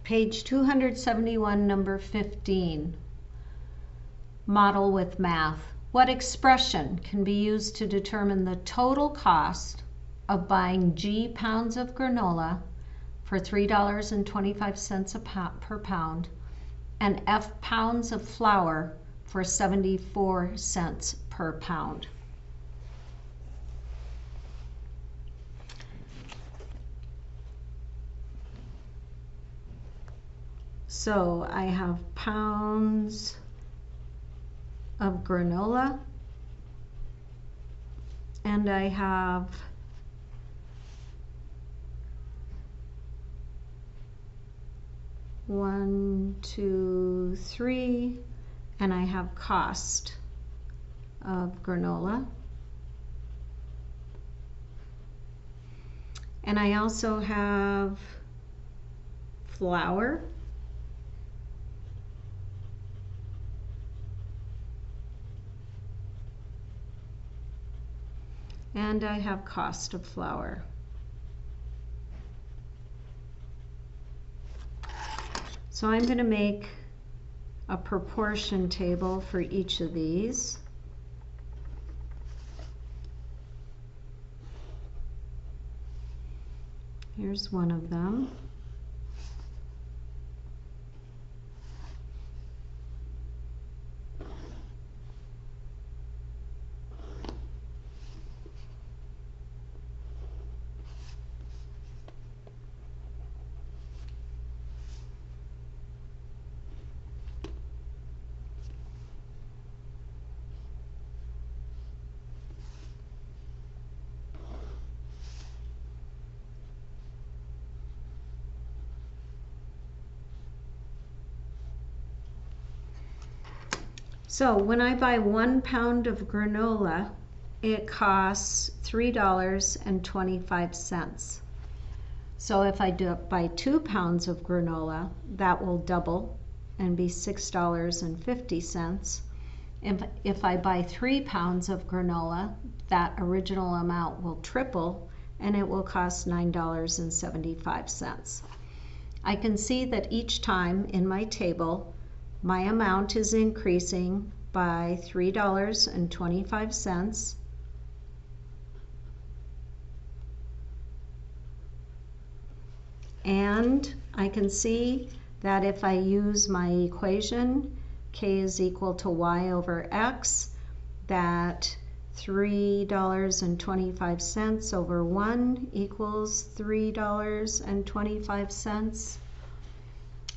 Page 271, number 15. Model with math. What expression can be used to determine the total cost of buying G pounds of granola for $3.25 per pound and F pounds of flour for 74 cents per pound? So I have pounds of granola and I have one, two, three, and I have cost of granola. And I also have flour. And I have cost of flour. So I'm going to make a proportion table for each of these. Here's one of them. So when I buy 1 pound of granola, it costs $3.25. So if I buy 2 pounds of granola, that will double and be $6.50. If I buy 3 pounds of granola, that original amount will triple and it will cost $9.75. I can see that each time in my table, my amount is increasing by $3.25. And I can see that if I use my equation, k is equal to y over x, that $3.25 over 1 equals $3.25.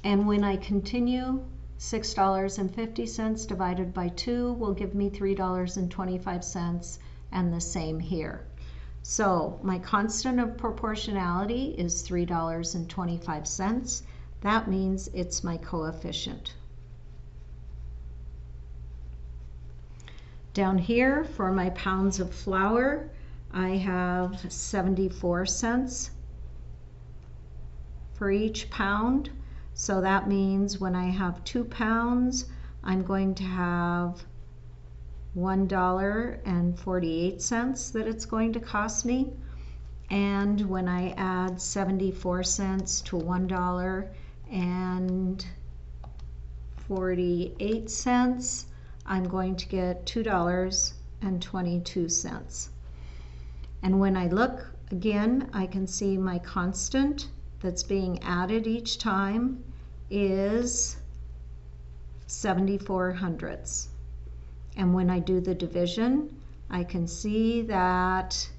And when I continue, $6.50 divided by 2 will give me $3.25, and the same here. So my constant of proportionality is $3.25. That means it's my coefficient. Down here for my pounds of flour, I have 74 cents for each pound. So that means when I have 2 pounds, I'm going to have $1.48 that it's going to cost me. And when I add 74 cents to $1.48, I'm going to get $2.22. And when I look again, I can see my constant that's being added each time is 74 hundredths. And when I do the division, I can see that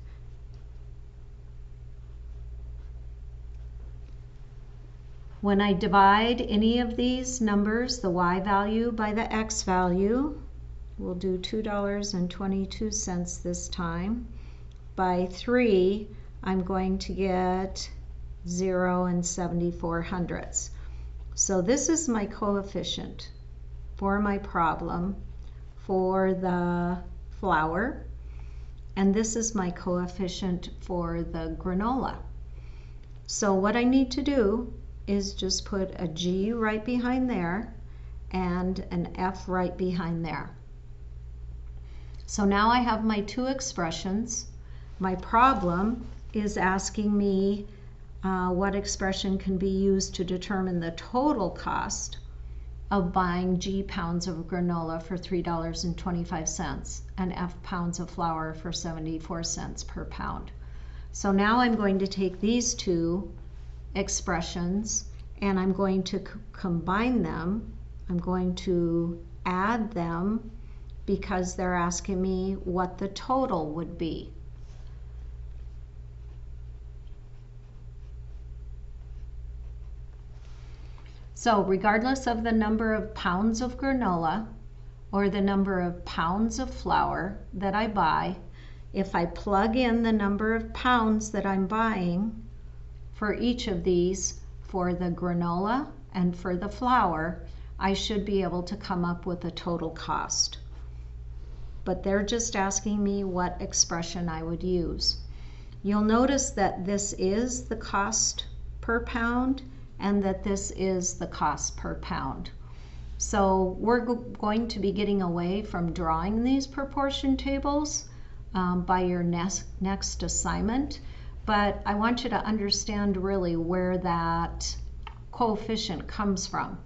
when I divide any of these numbers, the y value by the x value, we'll do $2.22 this time, by 3, I'm going to get 0 74 hundredths. So this is my coefficient for my problem for the flour, and this is my coefficient for the granola. So what I need to do is just put a G right behind there and an F right behind there. So now I have my two expressions. My problem is asking me what expression can be used to determine the total cost of buying G pounds of granola for $3.25 and F pounds of flour for 74 cents per pound. So now I'm going to take these two expressions and I'm going to combine them. I'm going to add them because they're asking me what the total would be. So regardless of the number of pounds of granola or the number of pounds of flour that I buy, if I plug in the number of pounds that I'm buying for each of these, for the granola and for the flour, I should be able to come up with a total cost. But they're just asking me what expression I would use. You'll notice that this is the cost per pound and that this is the cost per pound. So we're going to be getting away from drawing these proportion tables by your next assignment, but I want you to understand really where that coefficient comes from.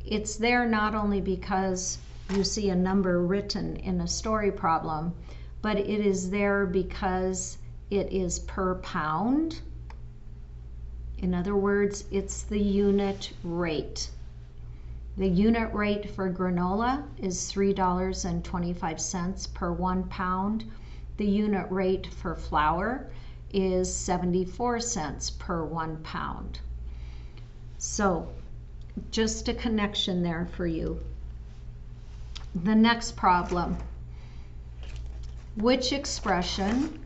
It's there not only because you see a number written in a story problem, but it is there because it is per pound. In other words, it's the unit rate. The unit rate for granola is $3.25 per 1 pound. The unit rate for flour is 74 cents per 1 pound. So just a connection there for you. The next problem. Which expression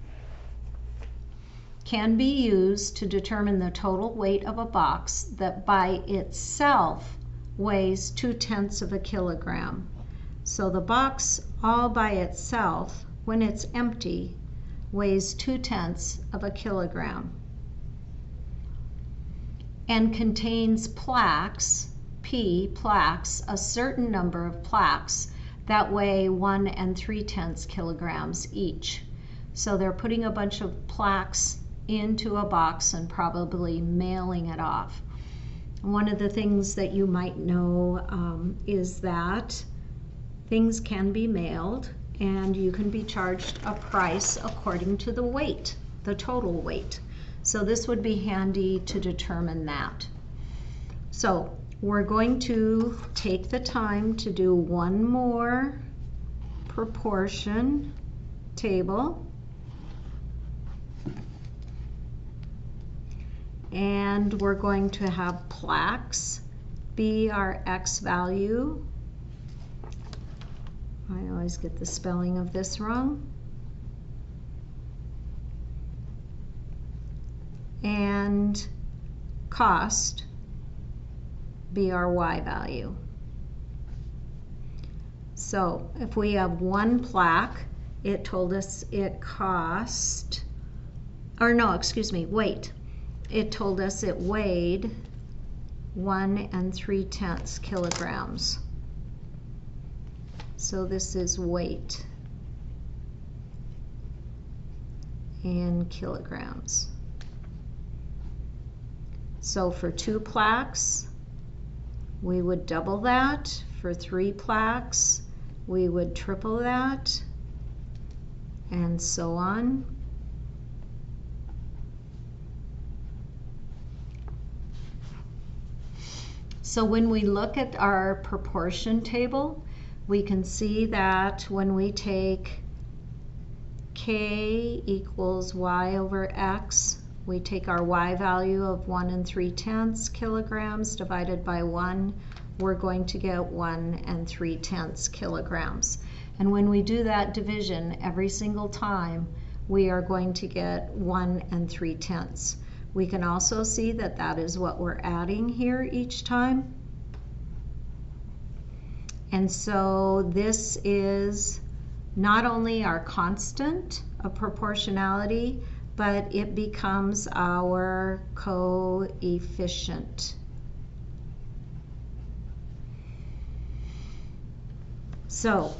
can be used to determine the total weight of a box that by itself weighs 0.2 of a kilogram? So the box all by itself, when it's empty, weighs 0.2 of a kilogram and contains plaques, plaques, a certain number of plaques that weigh 1 3/10 kilograms each. So they're putting a bunch of plaques into a box and probably mailing it off. One of the things that you might know is that things can be mailed and you can be charged a price according to the weight, the total weight. So this would be handy to determine that. So we're going to take the time to do one more proportion table. And we're going to have plaques be our X value. I always get the spelling of this wrong. And cost be our Y value. So if we have one plaque, it told us it cost, or no, excuse me, weight. It told us it weighed 1 3/10 kilograms. So this is weight in kilograms. So for 2 plaques, we would double that. For 3 plaques, we would triple that, and so on. So when we look at our proportion table, we can see that when we take K equals Y over X, we take our Y value of 1 3/10 kilograms divided by 1, we're going to get 1 3/10 kilograms. And when we do that division every single time, we are going to get 1 3/10. We can also see that that is what we're adding here each time. And so this is not only our constant of proportionality, but it becomes our coefficient. So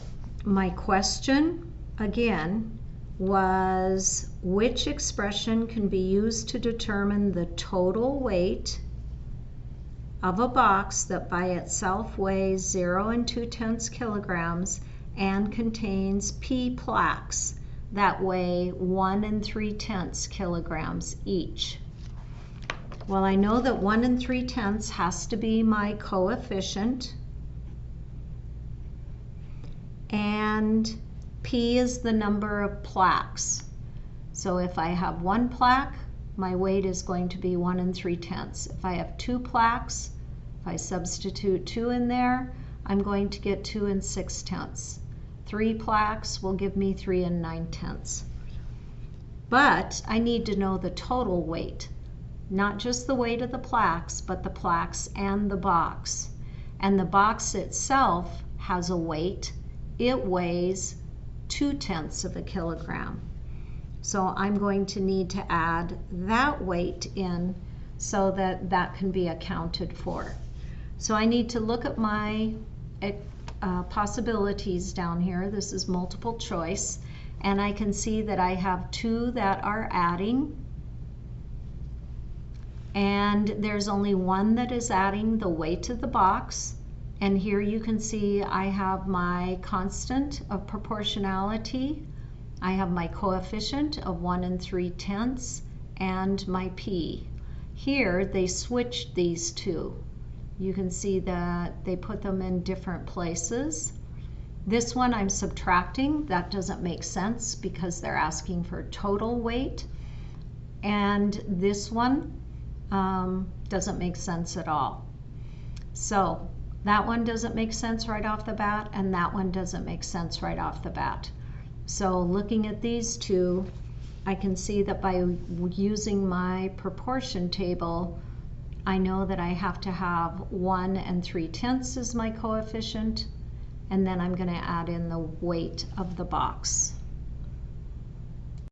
my question again was which expression can be used to determine the total weight of a box that by itself weighs 0 2/10 kilograms and contains P plaques that weigh 1 3/10 kilograms each. Well, I know that 1 3/10 has to be my coefficient, and P is the number of plaques. So if I have 1 plaque, my weight is going to be 1 3/10. If I have 2 plaques, if I substitute 2 in there, I'm going to get 2 6/10. 3 plaques will give me 3 9/10. But I need to know the total weight, not just the weight of the plaques, but the plaques and the box. And the box itself has a weight. It weighs 2/10 of a kilogram. So I'm going to need to add that weight in so that that can be accounted for. So I need to look at my possibilities down here. This is multiple choice, and I can see that I have 2 that are adding, and there's only 1 that is adding the weight of the box. And here you can see I have my constant of proportionality, I have my coefficient of 1 3/10, and my P. Here they switched these two. You can see that they put them in different places. This one I'm subtracting. That doesn't make sense because they're asking for total weight. And this one doesn't make sense at all. So that one doesn't make sense right off the bat, and that one doesn't make sense right off the bat. So looking at these two, I can see that by using my proportion table, I know that I have to have 1 3/10 as my coefficient, and then I'm going to add in the weight of the box.